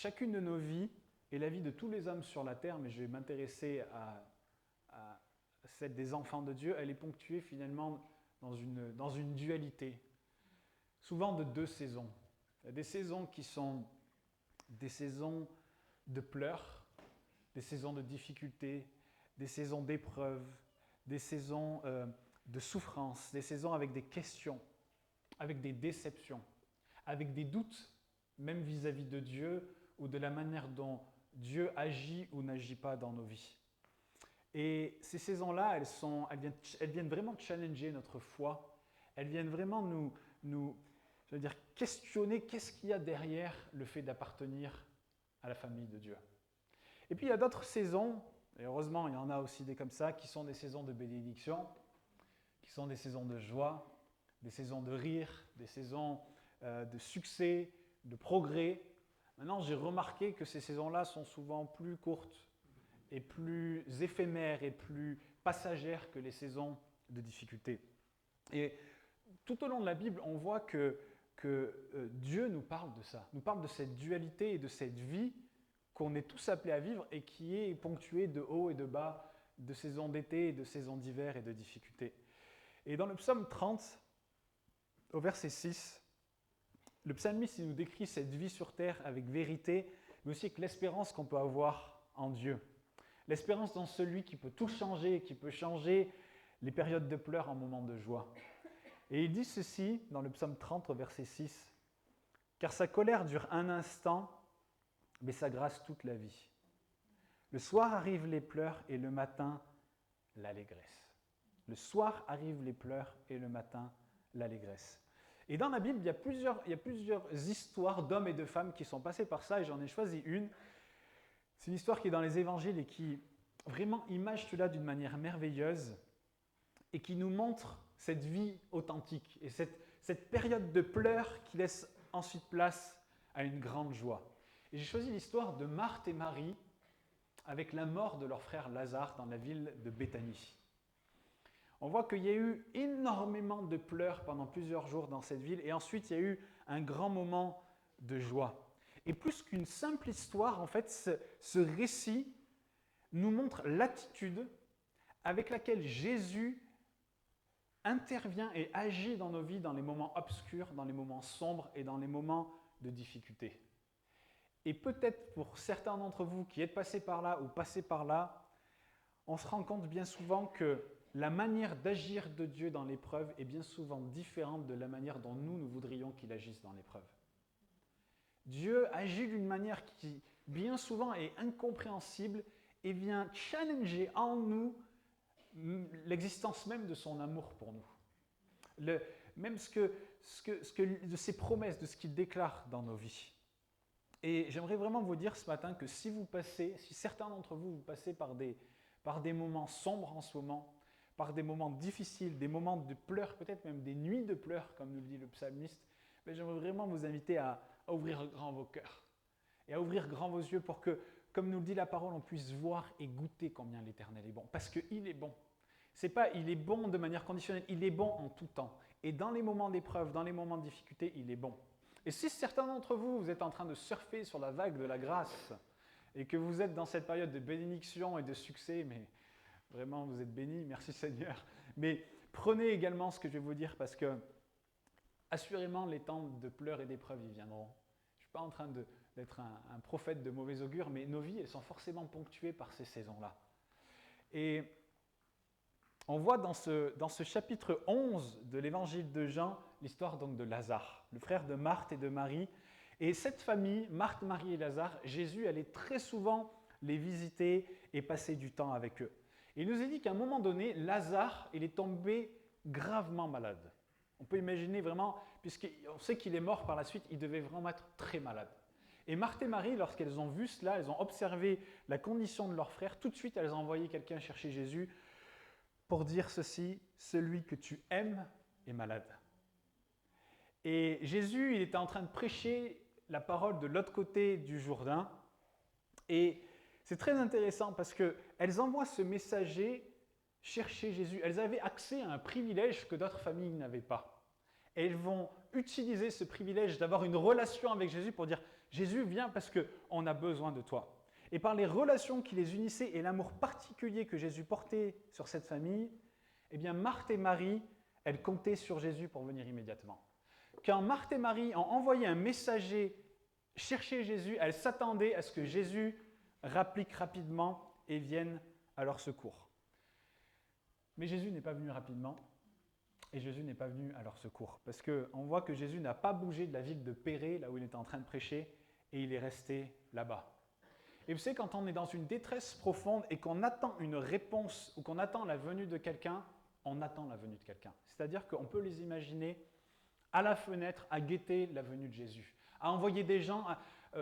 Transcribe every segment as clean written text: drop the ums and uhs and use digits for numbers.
chacune de nos vies, et la vie de tous les hommes sur la terre, mais je vais m'intéresser à celle des enfants de Dieu, elle est ponctuée finalement dans une dualité, souvent de deux saisons. Il y a des saisons qui sont des saisons de pleurs, des saisons de difficultés, des saisons d'épreuves, des saisons de souffrance, des saisons avec des questions, avec des déceptions, avec des doutes, même vis-à-vis de Dieu ou de la manière dont Dieu agit ou n'agit pas dans nos vies. Et ces saisons-là, elles viennent vraiment challenger notre foi. Elles viennent vraiment nous questionner qu'est-ce qu'il y a derrière le fait d'appartenir à la famille de Dieu. Et puis il y a d'autres saisons, et heureusement il y en a aussi des comme ça, qui sont des saisons de bénédiction, qui sont des saisons de joie, des saisons de rire, des saisons de succès, de progrès. Maintenant, j'ai remarqué que ces saisons-là sont souvent plus courtes et plus éphémères et plus passagères que les saisons de difficulté. Et tout au long de la Bible, on voit que Dieu nous parle de ça, nous parle de cette dualité et de cette vie qu'on est tous appelés à vivre et qui est ponctuée de haut et de bas, de saisons d'été et de saisons d'hiver et de difficultés. Et dans le psaume 30, au verset 6, le psalmiste il nous décrit cette vie sur terre avec vérité, mais aussi avec l'espérance qu'on peut avoir en Dieu. L'espérance dans celui qui peut tout changer, qui peut changer les périodes de pleurs en moments de joie. Et il dit ceci dans le psaume 30 au verset 6, « Car sa colère dure un instant, mais sa grâce toute la vie. Le soir arrivent les pleurs et le matin, l'allégresse. » Le soir arrivent les pleurs et le matin, l'allégresse. Et dans la Bible, il y a plusieurs histoires d'hommes et de femmes qui sont passés par ça, et j'en ai choisi une. C'est une histoire qui est dans les évangiles et qui vraiment image cela d'une manière merveilleuse et qui nous montre cette vie authentique et cette période de pleurs qui laisse ensuite place à une grande joie. Et j'ai choisi l'histoire de Marthe et Marie avec la mort de leur frère Lazare dans la ville de Béthanie. On voit qu'il y a eu énormément de pleurs pendant plusieurs jours dans cette ville et ensuite il y a eu un grand moment de joie. Et plus qu'une simple histoire, en fait, ce récit nous montre l'attitude avec laquelle Jésus intervient et agit dans nos vies dans les moments obscurs, dans les moments sombres et dans les moments de difficulté. Et peut-être pour certains d'entre vous qui êtes passés par là ou passés par là, on se rend compte bien souvent que la manière d'agir de Dieu dans l'épreuve est bien souvent différente de la manière dont nous voudrions qu'il agisse dans l'épreuve. Dieu agit d'une manière qui, bien souvent, est incompréhensible et vient challenger en nous l'existence même de son amour pour nous. Même de ses promesses, de ce qu'il déclare dans nos vies. Et j'aimerais vraiment vous dire ce matin que si certains d'entre vous passez par des moments sombres en ce moment, par des moments difficiles, des moments de pleurs, peut-être même des nuits de pleurs, comme nous le dit le psalmiste, mais j'aimerais vraiment vous inviter à ouvrir grand vos cœurs et à ouvrir grand vos yeux pour que, comme nous le dit la parole, on puisse voir et goûter combien l'Éternel est bon. Parce qu'il est bon. C'est pas il est bon de manière conditionnelle, il est bon en tout temps. Et dans les moments d'épreuve, dans les moments de difficulté, il est bon. Et si certains d'entre vous, vous êtes en train de surfer sur la vague de la grâce et que vous êtes dans cette période de bénédiction et de succès, mais vraiment vous êtes bénis, merci Seigneur. Mais prenez également ce que je vais vous dire parce que assurément les temps de pleurs et d'épreuves y viendront. Je ne suis pas en train d'être un prophète de mauvais augure, mais nos vies elles sont forcément ponctuées par ces saisons-là. Et on voit dans ce chapitre 11 de l'évangile de Jean l'histoire donc de Lazare, le frère de Marthe et de Marie. Et cette famille, Marthe, Marie et Lazare, Jésus allait très souvent les visiter et passer du temps avec eux. Et il nous est dit qu'à un moment donné, Lazare, il est tombé gravement malade. On peut imaginer vraiment, puisqu'on sait qu'il est mort par la suite, il devait vraiment être très malade. Et Marthe et Marie, lorsqu'elles ont vu cela, elles ont observé la condition de leur frère, tout de suite elles ont envoyé quelqu'un chercher Jésus pour dire ceci, celui que tu aimes est malade. Et Jésus, il était en train de prêcher la parole de l'autre côté du Jourdain. Et c'est très intéressant parce qu'elles envoient ce messager chercher Jésus. Elles avaient accès à un privilège que d'autres familles n'avaient pas. Elles vont utiliser ce privilège d'avoir une relation avec Jésus pour dire « Jésus, viens parce qu'on a besoin de toi ». Et par les relations qui les unissaient et l'amour particulier que Jésus portait sur cette famille, eh bien Marthe et Marie, elles comptaient sur Jésus pour venir immédiatement. Quand Marthe et Marie ont envoyé un messager chercher Jésus, elles s'attendaient à ce que Jésus rapplique rapidement et vienne à leur secours. Mais Jésus n'est pas venu rapidement et Jésus n'est pas venu à leur secours. Parce qu'on voit que Jésus n'a pas bougé de la ville de Pérée, là où il était en train de prêcher, et il est resté là-bas. Et vous savez, quand on est dans une détresse profonde et qu'on attend une réponse ou qu'on attend la venue de quelqu'un, on attend la venue de quelqu'un. C'est-à-dire qu'on peut les imaginer à la fenêtre, à guetter la venue de Jésus, à envoyer des gens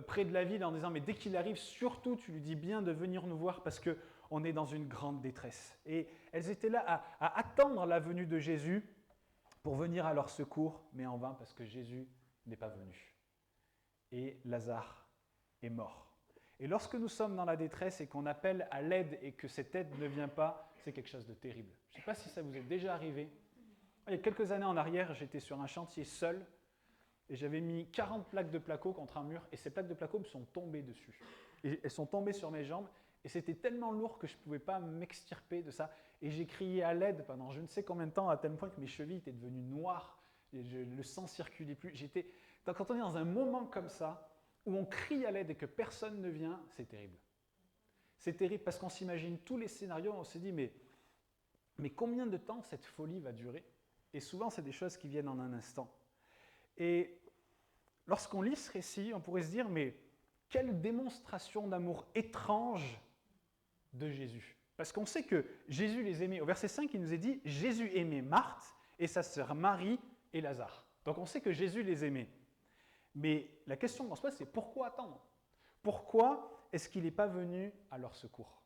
près de la ville en disant « mais dès qu'il arrive, surtout tu lui dis bien de venir nous voir parce qu'on est dans une grande détresse ». Et elles étaient là à attendre la venue de Jésus pour venir à leur secours, mais en vain parce que Jésus n'est pas venu. Et Lazare est mort. Et lorsque nous sommes dans la détresse et qu'on appelle à l'aide et que cette aide ne vient pas, c'est quelque chose de terrible. Je ne sais pas si ça vous est déjà arrivé. Il y a quelques années en arrière, j'étais sur un chantier seul et j'avais mis 40 plaques de placo contre un mur et ces plaques de placo me sont tombées dessus. Et elles sont tombées sur mes jambes et c'était tellement lourd que je ne pouvais pas m'extirper de ça. Et j'ai crié à l'aide pendant je ne sais combien de temps à tel point que mes chevilles étaient devenues noires et le sang ne circulait plus. Quand on est dans un moment comme ça, où on crie à l'aide et que personne ne vient, c'est terrible. C'est terrible parce qu'on s'imagine tous les scénarios, on se dit mais combien de temps cette folie va durer? Et souvent, c'est des choses qui viennent en un instant. Et lorsqu'on lit ce récit, on pourrait se dire, mais quelle démonstration d'amour étrange de Jésus. Parce qu'on sait que Jésus les aimait. Au verset 5, il nous est dit, Jésus aimait Marthe et sa sœur Marie et Lazare. Donc on sait que Jésus les aimait. Mais la question qu'on se pose, c'est pourquoi attendre? Pourquoi est-ce qu'il n'est pas venu à leur secours?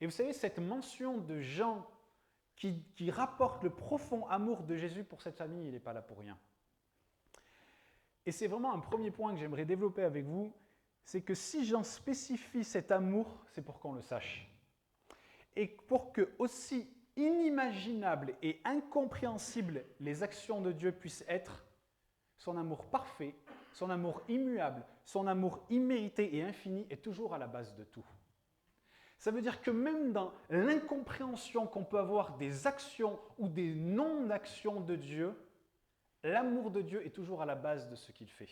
Et vous savez, cette mention de Jean qui rapporte le profond amour de Jésus pour cette famille, il n'est pas là pour rien. Et c'est vraiment un premier point que j'aimerais développer avec vous, c'est que si Jean spécifie cet amour, c'est pour qu'on le sache. Et pour que aussi inimaginables et incompréhensibles les actions de Dieu puissent être, son amour parfait, son amour immuable, son amour immérité et infini est toujours à la base de tout. Ça veut dire que même dans l'incompréhension qu'on peut avoir des actions ou des non-actions de Dieu, l'amour de Dieu est toujours à la base de ce qu'il fait.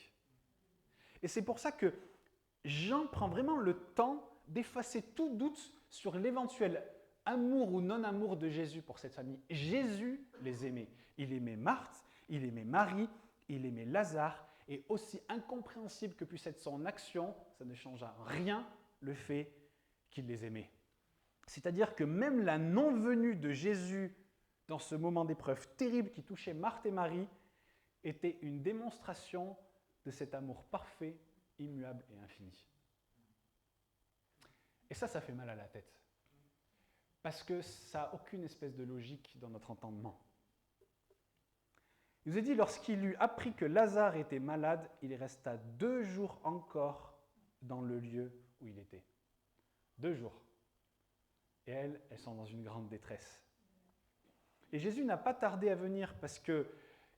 Et c'est pour ça que Jean prend vraiment le temps d'effacer tout doute sur l'éventuel amour ou non-amour de Jésus pour cette famille. Jésus les aimait. Il aimait Marthe, il aimait Marie, il aimait Lazare, et aussi incompréhensible que puisse être son action, ça ne change en rien le fait qu'il les aimait. C'est-à-dire que même la non-venue de Jésus dans ce moment d'épreuve terrible qui touchait Marthe et Marie était une démonstration de cet amour parfait, immuable et infini. Et ça fait mal à la tête. Parce que ça n'a aucune espèce de logique dans notre entendement. Il nous est dit, lorsqu'il eut appris que Lazare était malade, il resta 2 jours encore dans le lieu où il était. 2 jours. Et elles sont dans une grande détresse. Et Jésus n'a pas tardé à venir parce qu'il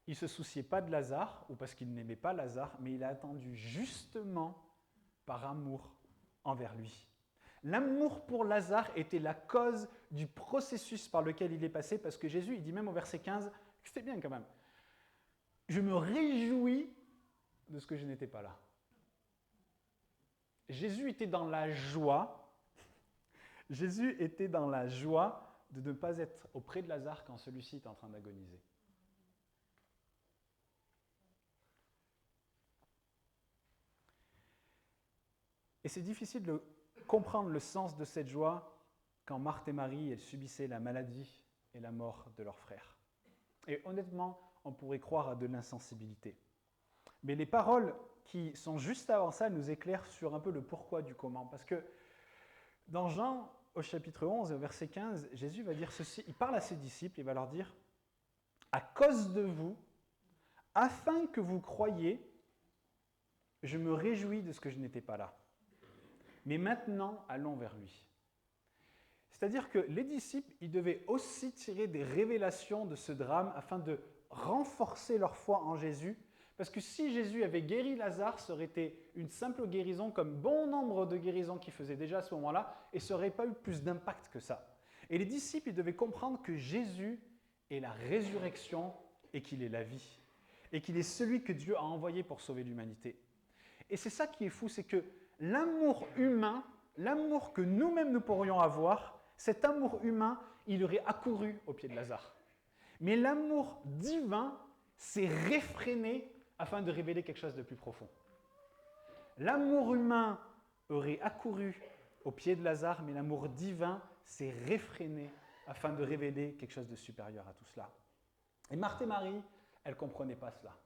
ne se souciait pas de Lazare ou parce qu'il n'aimait pas Lazare, mais il a attendu justement par amour envers lui. L'amour pour Lazare était la cause du processus par lequel il est passé, parce que Jésus, il dit même au verset 15, que c'était bien quand même. Je me réjouis de ce que je n'étais pas là. Jésus était dans la joie. Jésus était dans la joie de ne pas être auprès de Lazare quand celui-ci est en train d'agoniser. Et c'est difficile de comprendre le sens de cette joie quand Marthe et Marie elles subissaient la maladie et la mort de leur frère. Et honnêtement, on pourrait croire à de l'insensibilité. Mais les paroles qui sont juste avant ça nous éclairent sur un peu le pourquoi du comment. Parce que dans Jean, au chapitre 11 et au verset 15, Jésus va dire ceci, il parle à ses disciples, il va leur dire « À cause de vous, afin que vous croyiez, je me réjouis de ce que je n'étais pas là. Mais maintenant, allons vers lui. » C'est-à-dire que les disciples, ils devaient aussi tirer des révélations de ce drame afin de renforcer leur foi en Jésus. Parce que si Jésus avait guéri Lazare, ça aurait été une simple guérison comme bon nombre de guérisons qu'il faisait déjà à ce moment-là, et ça n'aurait pas eu plus d'impact que ça. Et les disciples, ils devaient comprendre que Jésus est la résurrection et qu'il est la vie. Et qu'il est celui que Dieu a envoyé pour sauver l'humanité. Et c'est ça qui est fou, c'est que l'amour humain, l'amour que nous-mêmes nous pourrions avoir, cet amour humain, il aurait accouru au pied de Lazare. Mais l'amour divin s'est réfréné afin de révéler quelque chose de plus profond. L'amour humain aurait accouru au pied de Lazare, mais l'amour divin s'est réfréné afin de révéler quelque chose de supérieur à tout cela. Et Marthe et Marie, elles ne comprenaient pas cela.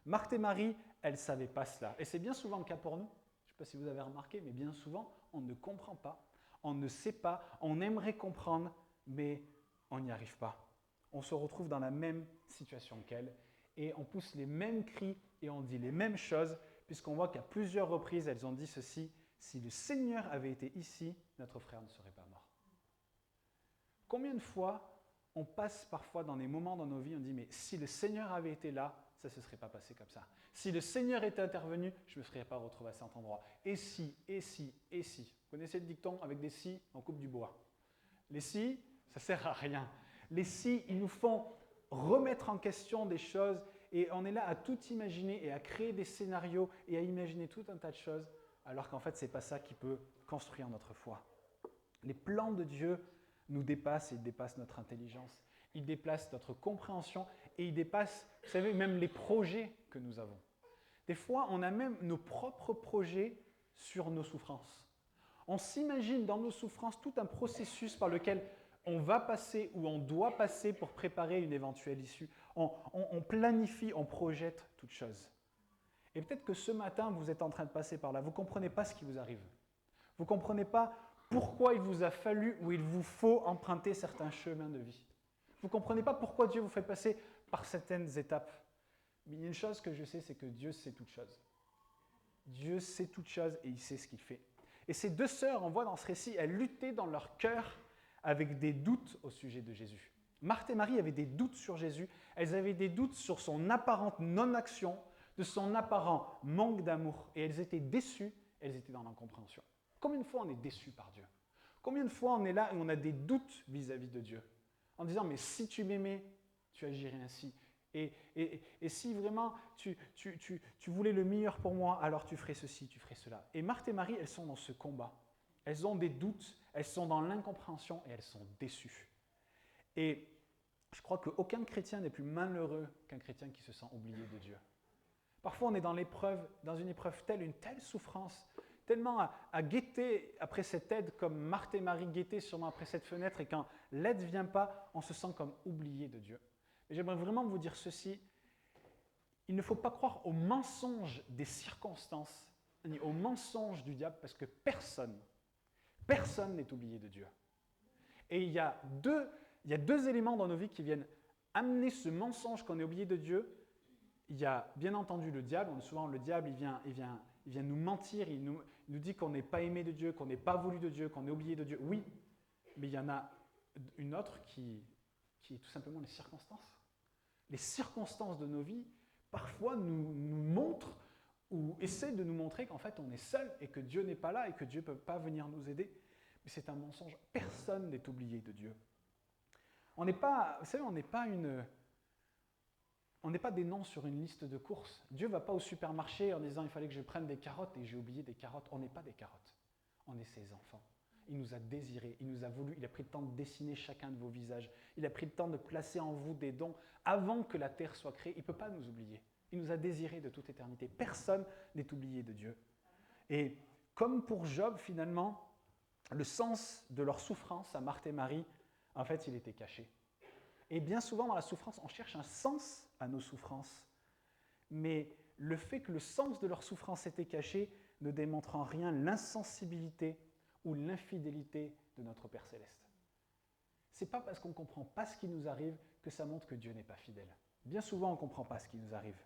Marthe et Marie, elles ne savaient pas cela. Et c'est bien souvent le cas pour nous. Je ne sais pas si vous avez remarqué, mais bien souvent, on ne comprend pas, on ne sait pas, on aimerait comprendre, mais on n'y arrive pas. On se retrouve dans la même situation qu'elles et on pousse les mêmes cris et on dit les mêmes choses, puisqu'on voit qu'à plusieurs reprises, elles ont dit ceci: si le Seigneur avait été ici, notre frère ne serait pas mort. Combien de fois on passe parfois dans des moments dans nos vies, on dit mais si le Seigneur avait été là, ça ne se serait pas passé comme ça. Si le Seigneur était intervenu, je ne me serais pas retrouvé à cet endroit. Et si, et si, et si. Vous connaissez le dicton, avec des si, on coupe du bois. Les si, ça ne sert à rien. Les si, ils nous font remettre en question des choses et on est là à tout imaginer et à créer des scénarios et à imaginer tout un tas de choses, alors qu'en fait, ce n'est pas ça qui peut construire notre foi. Les plans de Dieu nous dépassent et ils dépassent notre intelligence. Ils dépassent notre compréhension et ils dépassent, vous savez, même les projets que nous avons. Des fois, on a même nos propres projets sur nos souffrances. On s'imagine dans nos souffrances tout un processus par lequel on va passer ou on doit passer pour préparer une éventuelle issue. On planifie, on projette toutes choses. Et peut-être que ce matin, vous êtes en train de passer par là. Vous ne comprenez pas ce qui vous arrive. Vous ne comprenez pas pourquoi il vous a fallu ou il vous faut emprunter certains chemins de vie. Vous ne comprenez pas pourquoi Dieu vous fait passer par certaines étapes. Mais il y a une chose que je sais, c'est que Dieu sait toutes choses. Dieu sait toutes choses et il sait ce qu'il fait. Et ces deux sœurs, on voit dans ce récit, elles luttaient dans leur cœur avec des doutes au sujet de Jésus. Marthe et Marie avaient des doutes sur Jésus, elles avaient des doutes sur son apparente non-action, de son apparent manque d'amour, et elles étaient déçues, elles étaient dans l'incompréhension. Combien de fois on est déçu par Dieu? Combien de fois on est là et on a des doutes vis-à-vis de Dieu? En disant, mais si tu m'aimais, tu agirais ainsi. Et si vraiment tu voulais le meilleur pour moi, alors tu ferais ceci, tu ferais cela. Et Marthe et Marie, elles sont dans ce combat. Elles ont des doutes, elles sont dans l'incompréhension et elles sont déçues. Et je crois qu'aucun chrétien n'est plus malheureux qu'un chrétien qui se sent oublié de Dieu. Parfois, on est dans une épreuve telle, une telle souffrance, tellement à guetter après cette aide, comme Marthe et Marie guettaient sûrement après cette fenêtre, et quand l'aide ne vient pas, on se sent comme oublié de Dieu. Et j'aimerais vraiment vous dire ceci, il ne faut pas croire aux mensonges des circonstances, ni aux mensonges du diable, parce que personne n'est oublié de Dieu. Et il y a deux éléments dans nos vies qui viennent amener ce mensonge qu'on est oublié de Dieu. Il y a bien entendu le diable. Souvent, le diable, il vient nous mentir, il nous dit qu'on n'est pas aimé de Dieu, qu'on n'est pas voulu de Dieu, qu'on est oublié de Dieu. Oui, mais il y en a une autre qui est tout simplement les circonstances. Les circonstances de nos vies, parfois, nous montrent ou essaient de nous montrer qu'en fait, on est seul et que Dieu n'est pas là et que Dieu ne peut pas venir nous aider. Mais c'est un mensonge. Personne n'est oublié de Dieu. On n'est pas, vous savez, on n'est pas des noms sur une liste de courses. Dieu ne va pas au supermarché en disant il fallait que je prenne des carottes et j'ai oublié des carottes. On n'est pas des carottes. On est ses enfants. Il nous a désirés, il nous a voulu, il a pris le temps de dessiner chacun de vos visages. Il a pris le temps de placer en vous des dons avant que la terre soit créée. Il ne peut pas nous oublier. Il nous a désirés de toute éternité. Personne n'est oublié de Dieu. Et comme pour Job, finalement, le sens de leur souffrance à Marthe et Marie, en fait, il était caché. Et bien souvent, dans la souffrance, on cherche un sens à nos souffrances. Mais le fait que le sens de leur souffrance était caché ne démontre en rien l'insensibilité ou l'infidélité de notre Père Céleste. Ce n'est pas parce qu'on ne comprend pas ce qui nous arrive que ça montre que Dieu n'est pas fidèle. Bien souvent, on ne comprend pas ce qui nous arrive.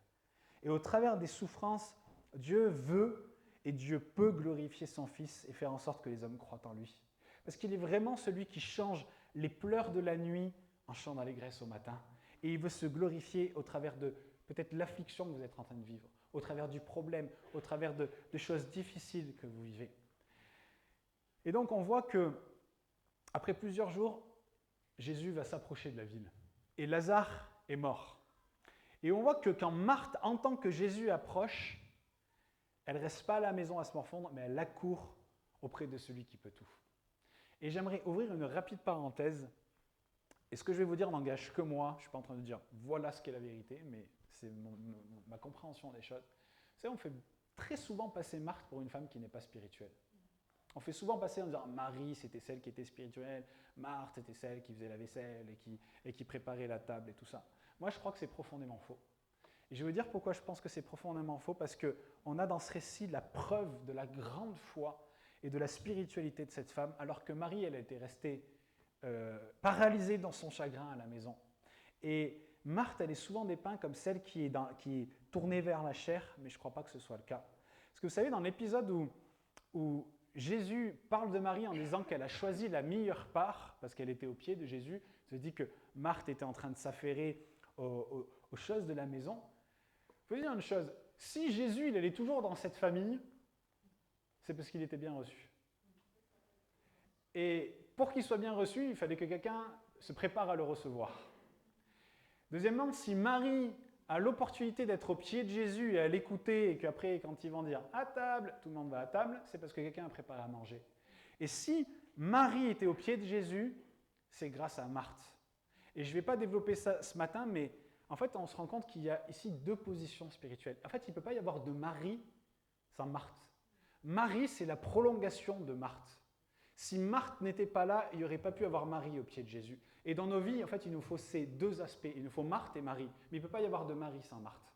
Et au travers des souffrances, Dieu veut et Dieu peut glorifier son Fils et faire en sorte que les hommes croient en lui. Parce qu'il est vraiment celui qui change les pleurs de la nuit en chants d'allégresse au matin. Et il veut se glorifier au travers de peut-être l'affliction que vous êtes en train de vivre, au travers du problème, au travers de choses difficiles que vous vivez. Et donc on voit que après plusieurs jours, Jésus va s'approcher de la ville. Et Lazare est mort. Et on voit que quand Marthe entend que Jésus approche, elle ne reste pas à la maison à se morfondre, mais elle accourt auprès de celui qui peut tout. Et j'aimerais ouvrir une rapide parenthèse. Et ce que je vais vous dire n'engage que moi. Je ne suis pas en train de dire voilà ce qu'est la vérité, mais c'est ma compréhension des choses. Vous savez, on fait très souvent passer Marthe pour une femme qui n'est pas spirituelle. On fait souvent passer en disant Marie, c'était celle qui était spirituelle, Marthe était celle qui faisait la vaisselle et qui préparait la table et tout ça. Moi, je crois que c'est profondément faux. Et je vais vous dire pourquoi je pense que c'est profondément faux, parce qu'on a dans ce récit la preuve de la grande foi et de la spiritualité de cette femme, alors que Marie, elle était restée paralysée dans son chagrin à la maison. Et Marthe, elle est souvent dépeinte comme celle qui est tournée vers la chair, mais je ne crois pas que ce soit le cas. Parce que vous savez, dans l'épisode où Jésus parle de Marie en disant qu'elle a choisi la meilleure part, parce qu'elle était au pied de Jésus, ça dit que Marthe était en train de s'affairer aux choses de la maison. Il faut dire une chose, si Jésus il est toujours dans cette famille, c'est parce qu'il était bien reçu. Et pour qu'il soit bien reçu, il fallait que quelqu'un se prépare à le recevoir. Deuxièmement, si Marie a l'opportunité d'être au pied de Jésus et à l'écouter, et qu'après, quand ils vont dire « à table », tout le monde va à table, c'est parce que quelqu'un a préparé à manger. Et si Marie était au pied de Jésus, c'est grâce à Marthe. Et je ne vais pas développer ça ce matin, mais en fait, on se rend compte qu'il y a ici deux positions spirituelles. En fait, il ne peut pas y avoir de Marie sans Marthe. Marie, c'est la prolongation de Marthe. Si Marthe n'était pas là, il n'y aurait pas pu avoir Marie au pied de Jésus. Et dans nos vies, en fait, il nous faut ces deux aspects. Il nous faut Marthe et Marie. Mais il ne peut pas y avoir de Marie sans Marthe.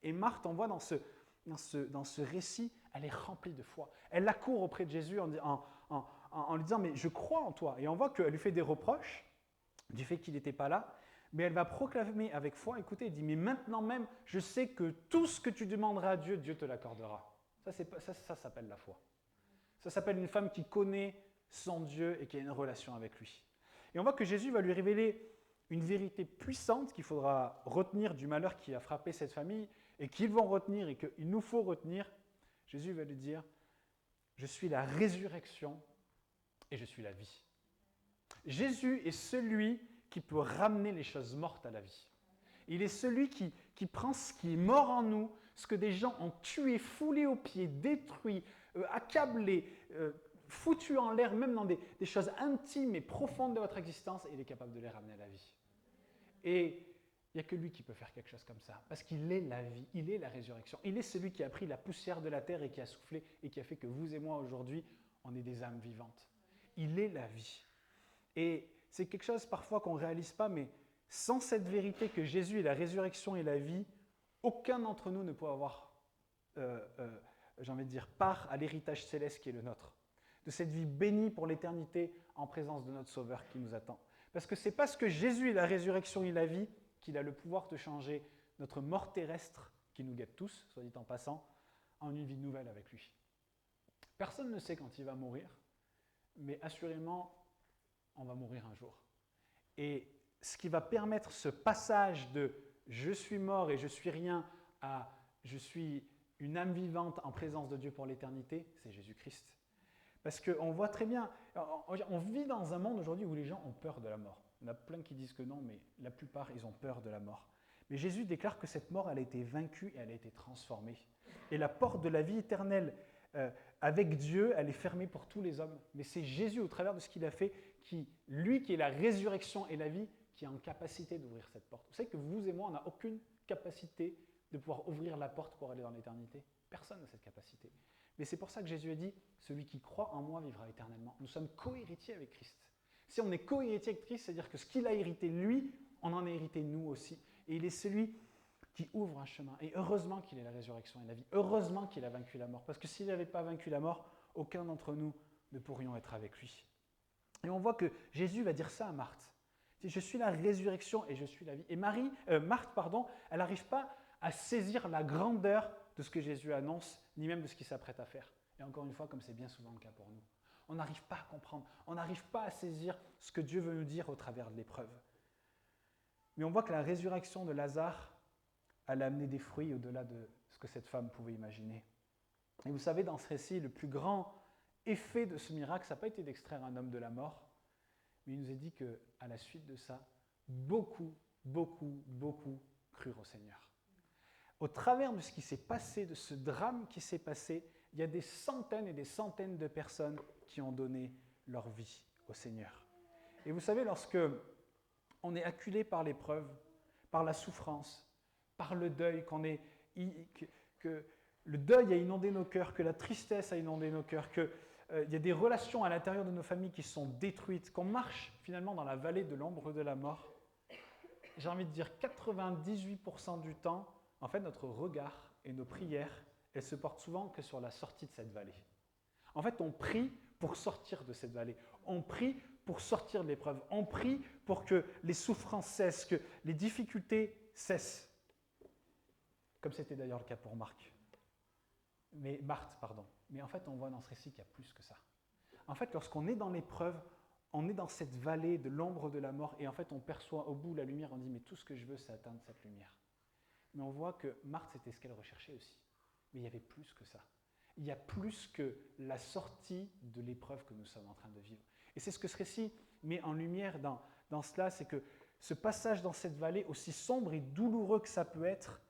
Et Marthe, on voit dans ce récit, elle est remplie de foi. Elle accourt auprès de Jésus en lui disant « mais je crois en toi ». Et on voit qu'elle lui fait des reproches du fait qu'il n'était pas là. Mais elle va proclamer avec foi, écoutez, elle dit « mais maintenant même, je sais que tout ce que tu demanderas à Dieu, Dieu te l'accordera ». Ça s'appelle la foi. Ça s'appelle une femme qui connaît son Dieu et qui a une relation avec lui. Et on voit que Jésus va lui révéler une vérité puissante qu'il faudra retenir du malheur qui a frappé cette famille et qu'ils vont retenir et qu'il nous faut retenir. Jésus va lui dire « Je suis la résurrection et je suis la vie ». Jésus est celui qui peut ramener les choses mortes à la vie. Il est celui qui prend ce qui est mort en nous, ce que des gens ont tué, foulé aux pieds, détruit, accablé, foutu en l'air, même dans des choses intimes et profondes de votre existence, et il est capable de les ramener à la vie. Et il n'y a que lui qui peut faire quelque chose comme ça, parce qu'il est la vie, il est la résurrection. Il est celui qui a pris la poussière de la terre et qui a soufflé et qui a fait que vous et moi aujourd'hui, on est des âmes vivantes. Il est la vie. Et c'est quelque chose parfois qu'on ne réalise pas, mais sans cette vérité que Jésus est la résurrection et la vie, aucun d'entre nous ne peut avoir, j'ai envie de dire, part à l'héritage céleste qui est le nôtre. De cette vie bénie pour l'éternité en présence de notre Sauveur qui nous attend. Parce que c'est parce que Jésus est la résurrection et la vie qu'il a le pouvoir de changer notre mort terrestre, qui nous guette tous, soit dit en passant, en une vie nouvelle avec lui. Personne ne sait quand il va mourir, mais assurément, on va mourir un jour. Et ce qui va permettre ce passage de « je suis mort et je suis rien » à « je suis une âme vivante en présence de Dieu pour l'éternité », c'est Jésus-Christ. Parce qu'on voit très bien, on vit dans un monde aujourd'hui où les gens ont peur de la mort. Il y en a plein qui disent que non, mais la plupart, ils ont peur de la mort. Mais Jésus déclare que cette mort, elle a été vaincue et elle a été transformée. Et la porte de la vie éternelle avec Dieu, elle est fermée pour tous les hommes. Mais c'est Jésus, au travers de ce qu'il a fait, lui qui est la résurrection et la vie, qui est en capacité d'ouvrir cette porte. Vous savez que vous et moi, on n'a aucune capacité de pouvoir ouvrir la porte pour aller dans l'éternité. Personne n'a cette capacité. Mais c'est pour ça que Jésus a dit « Celui qui croit en moi vivra éternellement ». Nous sommes co-héritiers avec Christ. Si on est co-héritier avec Christ, c'est-à-dire que ce qu'il a hérité lui, on en a hérité nous aussi. Et il est celui qui ouvre un chemin. Et heureusement qu'il est la résurrection et la vie. Heureusement qu'il a vaincu la mort. Parce que s'il n'avait pas vaincu la mort, aucun d'entre nous ne pourrions être avec lui. Et on voit que Jésus va dire ça à Marthe. Il dit, je suis la résurrection et je suis la vie. Et Marthe, elle n'arrive pas à saisir la grandeur de ce que Jésus annonce, ni même de ce qu'il s'apprête à faire. Et encore une fois, comme c'est bien souvent le cas pour nous. On n'arrive pas à comprendre, on n'arrive pas à saisir ce que Dieu veut nous dire au travers de l'épreuve. Mais on voit que la résurrection de Lazare, elle a amené des fruits au-delà de ce que cette femme pouvait imaginer. Et vous savez, dans ce récit, le plus grand effet de ce miracle, ça n'a pas été d'extraire un homme de la mort, mais il nous est dit qu'à la suite de ça, beaucoup crurent au Seigneur. Au travers de ce qui s'est passé, de ce drame qui s'est passé, il y a des centaines et des centaines de personnes qui ont donné leur vie au Seigneur. Et vous savez, lorsque on est acculé par l'épreuve, par la souffrance, par le deuil, que le deuil a inondé nos cœurs, que la tristesse a inondé nos cœurs, qu'il y a des relations à l'intérieur de nos familles qui sont détruites, qu'on marche finalement dans la vallée de l'ombre de la mort, j'ai envie de dire 98% du temps, en fait, notre regard et nos prières, elles se portent souvent que sur la sortie de cette vallée. En fait, on prie pour sortir de cette vallée. On prie pour sortir de l'épreuve. On prie pour que les souffrances cessent, que les difficultés cessent. Comme c'était d'ailleurs le cas pour Marthe. Mais en fait, on voit dans ce récit qu'il y a plus que ça. En fait, lorsqu'on est dans l'épreuve, on est dans cette vallée de l'ombre de la mort et en fait, on perçoit au bout la lumière, on dit, mais tout ce que je veux, c'est atteindre cette lumière. Mais on voit que Marthe, c'était ce qu'elle recherchait aussi. Mais il y avait plus que ça. Il y a plus que la sortie de l'épreuve que nous sommes en train de vivre. Et c'est ce que ce récit met en lumière dans cela, c'est que ce passage dans cette vallée, aussi sombre et douloureux que ça peut être,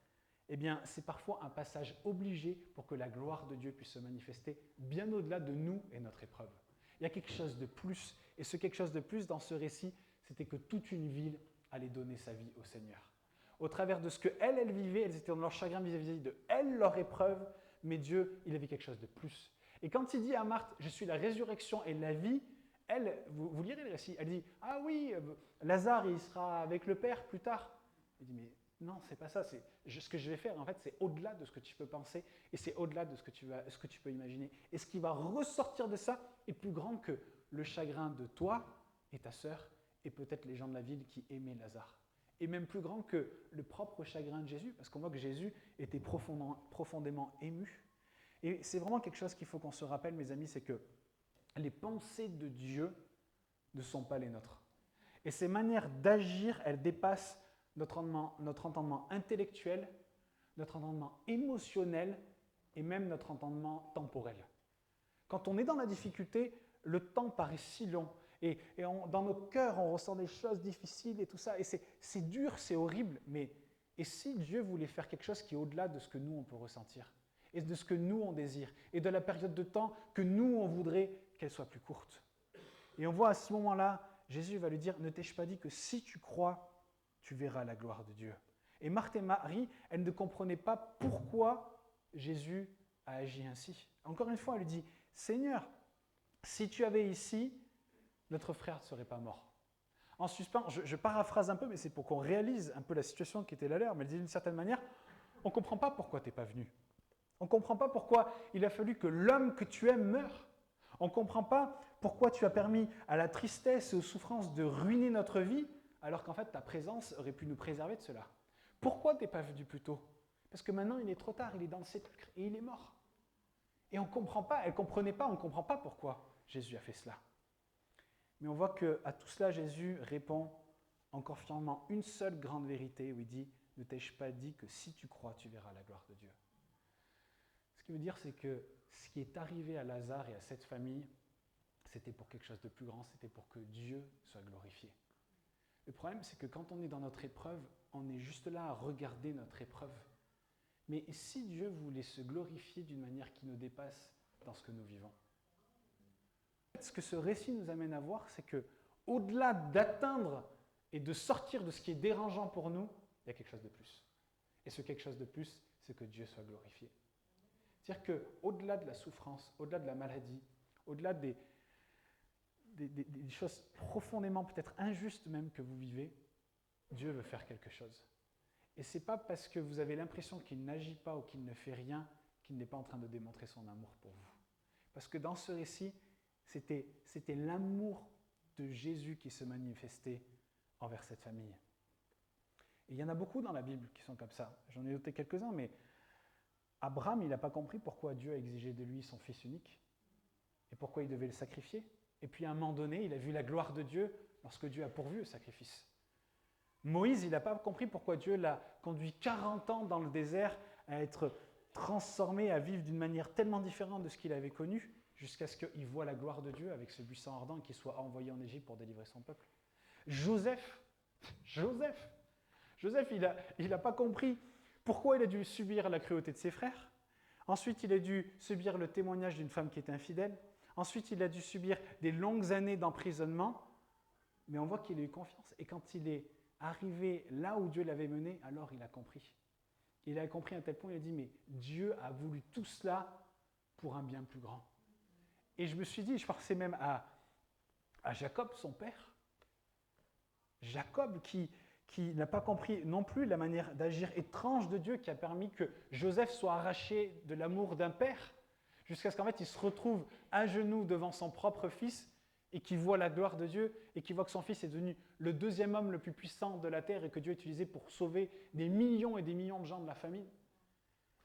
eh bien, c'est parfois un passage obligé pour que la gloire de Dieu puisse se manifester bien au-delà de nous et notre épreuve. Il y a quelque chose de plus. Et ce quelque chose de plus dans ce récit, c'était que toute une ville allait donner sa vie au Seigneur. Au travers de ce qu'elles vivaient, elles étaient dans leur chagrin vis-à-vis de elles, leur épreuve, mais Dieu, il avait quelque chose de plus. Et quand il dit à Marthe, je suis la résurrection et la vie, elle, vous lirez le récit, elle dit, ah oui, Lazare, il sera avec le Père plus tard. Il dit, mais non, c'est pas ça, ce que je vais faire, en fait, c'est au-delà de ce que tu peux penser et c'est au-delà de ce que tu peux imaginer. Et ce qui va ressortir de ça est plus grand que le chagrin de toi et ta sœur et peut-être les gens de la ville qui aimaient Lazare. Et même plus grand que le propre chagrin de Jésus, parce qu'on voit que Jésus était profondément ému. Et c'est vraiment quelque chose qu'il faut qu'on se rappelle, mes amis, c'est que les pensées de Dieu ne sont pas les nôtres. Et ces manières d'agir, elles dépassent notre entendement intellectuel, notre entendement émotionnel et même notre entendement temporel. Quand on est dans la difficulté, le temps paraît si long. Et dans nos cœurs, on ressent des choses difficiles et tout ça. Et c'est dur, c'est horrible. Mais et si Dieu voulait faire quelque chose qui est au-delà de ce que nous, on peut ressentir et de ce que nous, on désire et de la période de temps que nous, on voudrait qu'elle soit plus courte. Et on voit à ce moment-là, Jésus va lui dire, ne t'ai-je pas dit que si tu crois, tu verras la gloire de Dieu. Et Marthe et Marie, elles ne comprenaient pas pourquoi Jésus a agi ainsi. Encore une fois, elle lui dit, Seigneur, si tu avais ici, notre frère ne serait pas mort. En suspens, je paraphrase un peu, mais c'est pour qu'on réalise un peu la situation qui était la leur. Mais elle dit d'une certaine manière, on ne comprend pas pourquoi tu n'es pas venu. On ne comprend pas pourquoi il a fallu que l'homme que tu aimes meure. On ne comprend pas pourquoi tu as permis à la tristesse et aux souffrances de ruiner notre vie, alors qu'en fait ta présence aurait pu nous préserver de cela. Pourquoi tu n'es pas venu plus tôt? Parce que maintenant il est trop tard, il est dans le sépulcre et il est mort. Et on ne comprend pas, elle ne comprenait pas, on ne comprend pas pourquoi Jésus a fait cela. Mais on voit qu'à tout cela, Jésus répond en confiant une seule grande vérité où il dit « Ne t'ai-je pas dit que si tu crois, tu verras la gloire de Dieu ?» Ce qui veut dire, c'est que ce qui est arrivé à Lazare et à cette famille, c'était pour quelque chose de plus grand, c'était pour que Dieu soit glorifié. Le problème, c'est que quand on est dans notre épreuve, on est juste là à regarder notre épreuve. Mais si Dieu voulait se glorifier d'une manière qui nous dépasse dans ce que nous vivons? Ce que ce récit nous amène à voir, c'est que au-delà d'atteindre et de sortir de ce qui est dérangeant pour nous, il y a quelque chose de plus. Et ce quelque chose de plus, c'est que Dieu soit glorifié. C'est-à-dire qu'au-delà de la souffrance, au-delà de la maladie, au-delà des choses profondément peut-être injustes même que vous vivez, Dieu veut faire quelque chose. Et ce n'est pas parce que vous avez l'impression qu'il n'agit pas ou qu'il ne fait rien qu'il n'est pas en train de démontrer son amour pour vous. Parce que dans ce récit, c'était l'amour de Jésus qui se manifestait envers cette famille. Et il y en a beaucoup dans la Bible qui sont comme ça. J'en ai noté quelques-uns, mais Abraham, il n'a pas compris pourquoi Dieu a exigé de lui son fils unique et pourquoi il devait le sacrifier. Et puis à un moment donné, il a vu la gloire de Dieu lorsque Dieu a pourvu au sacrifice. Moïse, il n'a pas compris pourquoi Dieu l'a conduit 40 ans dans le désert à être transformé, à vivre d'une manière tellement différente de ce qu'il avait connu, jusqu'à ce qu'il voie la gloire de Dieu avec ce buisson ardent et qu'il soit envoyé en Égypte pour délivrer son peuple. Joseph, il n'a pas compris pourquoi il a dû subir la cruauté de ses frères. Ensuite, il a dû subir le témoignage d'une femme qui était infidèle. Ensuite, il a dû subir des longues années d'emprisonnement. Mais on voit qu'il a eu confiance. Et quand il est arrivé là où Dieu l'avait mené, alors il a compris. Il a compris à tel point, il a dit, mais Dieu a voulu tout cela pour un bien plus grand. Et je me suis dit, je pensais même à Jacob, son père. Jacob qui n'a pas compris non plus la manière d'agir étrange de Dieu qui a permis que Joseph soit arraché de l'amour d'un père, jusqu'à ce qu'en fait il se retrouve à genoux devant son propre fils et qu'il voit la gloire de Dieu et qu'il voit que son fils est devenu le deuxième homme le plus puissant de la terre et que Dieu a utilisé pour sauver des millions et des millions de gens de la famine.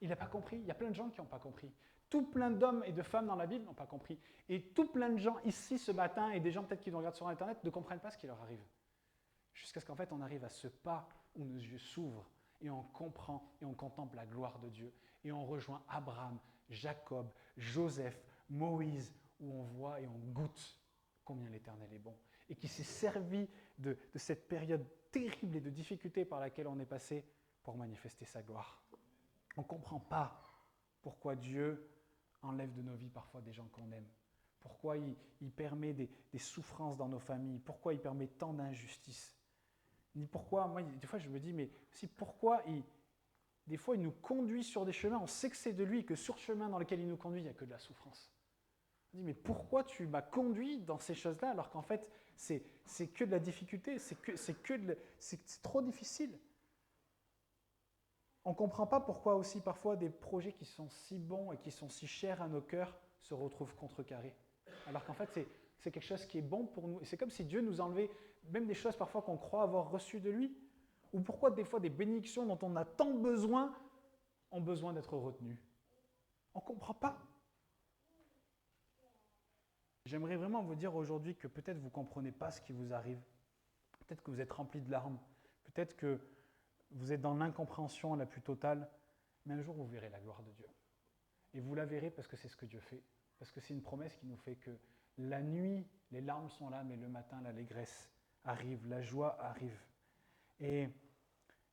Il n'a pas compris. Il y a plein de gens qui n'ont pas compris. Tout plein d'hommes et de femmes dans la Bible n'ont pas compris. Et tout plein de gens ici ce matin et des gens peut-être qui nous regardent sur Internet ne comprennent pas ce qui leur arrive. Jusqu'à ce qu'en fait on arrive à ce pas où nos yeux s'ouvrent et on comprend et on contemple la gloire de Dieu. Et on rejoint Abraham, Jacob, Joseph, Moïse, où on voit et on goûte combien l'Éternel est bon. Et qui s'est servi de cette période terrible et de difficulté par laquelle on est passé pour manifester sa gloire. On ne comprend pas pourquoi Dieu enlève de nos vies parfois des gens qu'on aime. Pourquoi il permet des souffrances dans nos familles. Pourquoi il permet tant d'injustices. Ni pourquoi, moi, des fois je me dis, mais aussi pourquoi des fois il nous conduit sur des chemins, on sait que c'est de lui, que sur le chemin dans lequel il nous conduit, il n'y a que de la souffrance. On dit, mais pourquoi tu m'as conduit dans ces choses-là alors qu'en fait c'est que de la difficulté, c'est trop difficile. On ne comprend pas pourquoi aussi parfois des projets qui sont si bons et qui sont si chers à nos cœurs se retrouvent contrecarrés. Alors qu'en fait c'est quelque chose qui est bon pour nous. Et c'est comme si Dieu nous enlevait même des choses parfois qu'on croit avoir reçues de lui. Ou pourquoi des fois des bénédictions dont on a tant besoin ont besoin d'être retenues. On ne comprend pas. J'aimerais vraiment vous dire aujourd'hui que peut-être vous ne comprenez pas ce qui vous arrive. Peut-être que vous êtes rempli de larmes. Peut-être que vous êtes dans l'incompréhension la plus totale. Mais un jour, vous verrez la gloire de Dieu. Et vous la verrez parce que c'est ce que Dieu fait. Parce que c'est une promesse qui nous fait que la nuit, les larmes sont là, mais le matin, l'allégresse arrive, la joie arrive. Et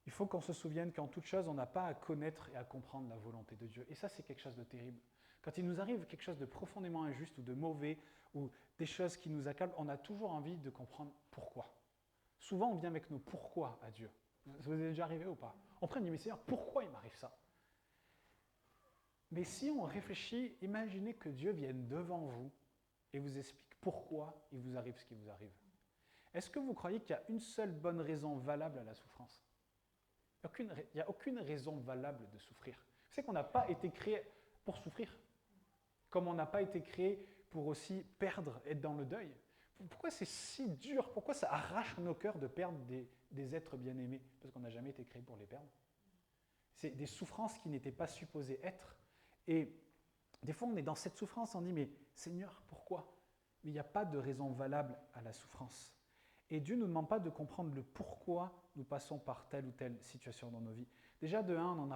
il faut qu'on se souvienne qu'en toute chose, on n'a pas à connaître et à comprendre la volonté de Dieu. Et ça, c'est quelque chose de terrible. Quand il nous arrive quelque chose de profondément injuste ou de mauvais, ou des choses qui nous accablent, on a toujours envie de comprendre pourquoi. Souvent, on vient avec nos pourquoi à Dieu. Ça vous est déjà arrivé ou pas? On prend et dit, mais Seigneur, pourquoi il m'arrive ça? Mais si on réfléchit, imaginez que Dieu vienne devant vous et vous explique pourquoi il vous arrive ce qui vous arrive. Est-ce que vous croyez qu'il y a une seule bonne raison valable à la souffrance? Il n'y a aucune raison valable de souffrir. Vous savez qu'on n'a pas été créé pour souffrir, comme on n'a pas été créé pour aussi perdre, être dans le deuil. Pourquoi c'est si dur? Pourquoi ça arrache nos cœurs de perdre des êtres bien-aimés? Parce qu'on n'a jamais été créé pour les perdre. C'est des souffrances qui n'étaient pas supposées être. Et des fois, on est dans cette souffrance, on dit, mais Seigneur, pourquoi? Mais il n'y a pas de raison valable à la souffrance. Et Dieu ne nous demande pas de comprendre le pourquoi nous passons par telle ou telle situation dans nos vies. Déjà, de un, on n'en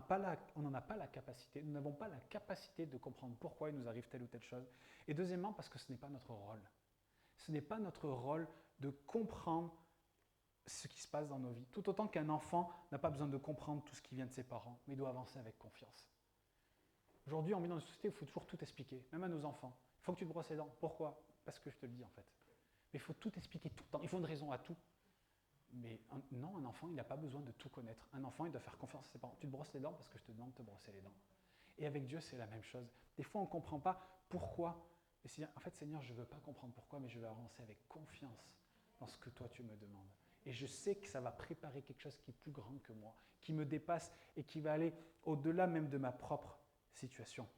a pas la capacité. Nous n'avons pas la capacité de comprendre pourquoi il nous arrive telle ou telle chose. Et deuxièmement, parce que ce n'est pas notre rôle. Ce n'est pas notre rôle de comprendre ce qui se passe dans nos vies. Tout autant qu'un enfant n'a pas besoin de comprendre tout ce qui vient de ses parents, mais il doit avancer avec confiance. Aujourd'hui, on vit dans une société où il faut toujours tout expliquer, même à nos enfants. Il faut que tu te brosses les dents. Pourquoi? Parce que je te le dis en fait. Mais il faut tout expliquer tout le temps. Il faut une raison à tout. Mais non, un enfant, il n'a pas besoin de tout connaître. Un enfant, il doit faire confiance à ses parents. Tu te brosses les dents parce que je te demande de te brosser les dents. Et avec Dieu, c'est la même chose. Des fois, on ne comprend pas pourquoi. Et en fait, Seigneur, je ne veux pas comprendre pourquoi, mais je vais avancer avec confiance dans ce que toi, tu me demandes. Et je sais que ça va préparer quelque chose qui est plus grand que moi, qui me dépasse et qui va aller au-delà même de ma propre situation.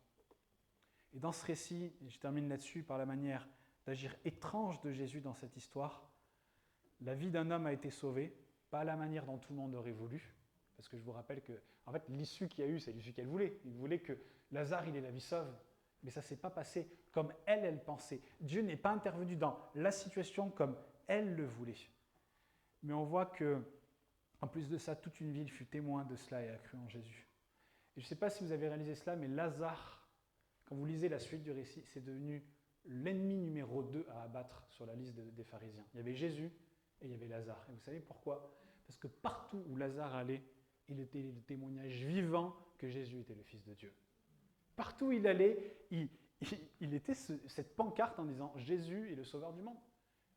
Et dans ce récit, je termine là-dessus par la manière d'agir étrange de Jésus dans cette histoire. La vie d'un homme a été sauvée, pas à la manière dont tout le monde aurait voulu, parce que je vous rappelle que en fait, l'issue qu'il y a eu, c'est l'issue qu'elle voulait. Il voulait que Lazare il ait la vie sauve, mais ça ne s'est pas passé comme elle pensait. Dieu n'est pas intervenu dans la situation comme elle le voulait. Mais on voit que En plus de ça, toute une ville fut témoin de cela et a cru en Jésus. Et je ne sais pas si vous avez réalisé cela, mais Lazare, quand vous lisez la suite du récit, c'est devenu l'ennemi numéro 2 à abattre sur la liste des pharisiens. Il y avait Jésus et il y avait Lazare. Et vous savez pourquoi? Parce que partout où Lazare allait, il était le témoignage vivant que Jésus était le Fils de Dieu. Partout où il allait, il était cette pancarte en disant « Jésus est le sauveur du monde ».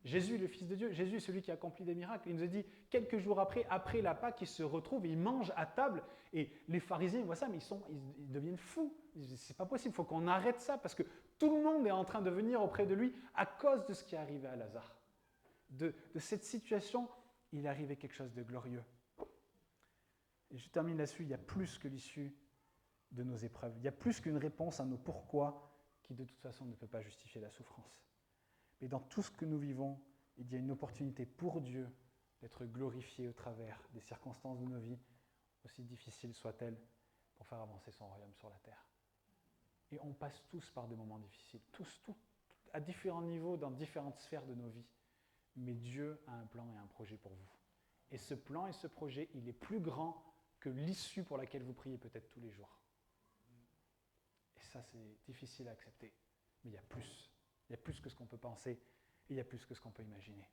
Jésus est le Fils de Dieu, Jésus est celui qui accomplit des miracles. Il nous a dit, quelques jours après la Pâque, ils se retrouvent et ils mangent à table. Et les pharisiens, ils voient ça, mais ils deviennent fous. Ils disent, c'est pas possible, il faut qu'on arrête ça, parce que tout le monde est en train de venir auprès de lui à cause de ce qui est arrivé à Lazare. De cette situation, il est arrivé quelque chose de glorieux. Et je termine là-dessus, il y a plus que l'issue de nos épreuves. Il y a plus qu'une réponse à nos pourquoi qui, de toute façon, ne peut pas justifier la souffrance. Mais dans tout ce que nous vivons, il y a une opportunité pour Dieu d'être glorifié au travers des circonstances de nos vies, aussi difficiles soient-elles, pour faire avancer son royaume sur la terre. Et on passe tous par des moments difficiles, tous, à différents niveaux, dans différentes sphères de nos vies. Mais Dieu a un plan et un projet pour vous. Et ce plan et ce projet, il est plus grand que l'issue pour laquelle vous priez peut-être tous les jours. Et ça, c'est difficile à accepter. Mais il y a plus. Il y a plus que ce qu'on peut penser et il y a plus que ce qu'on peut imaginer.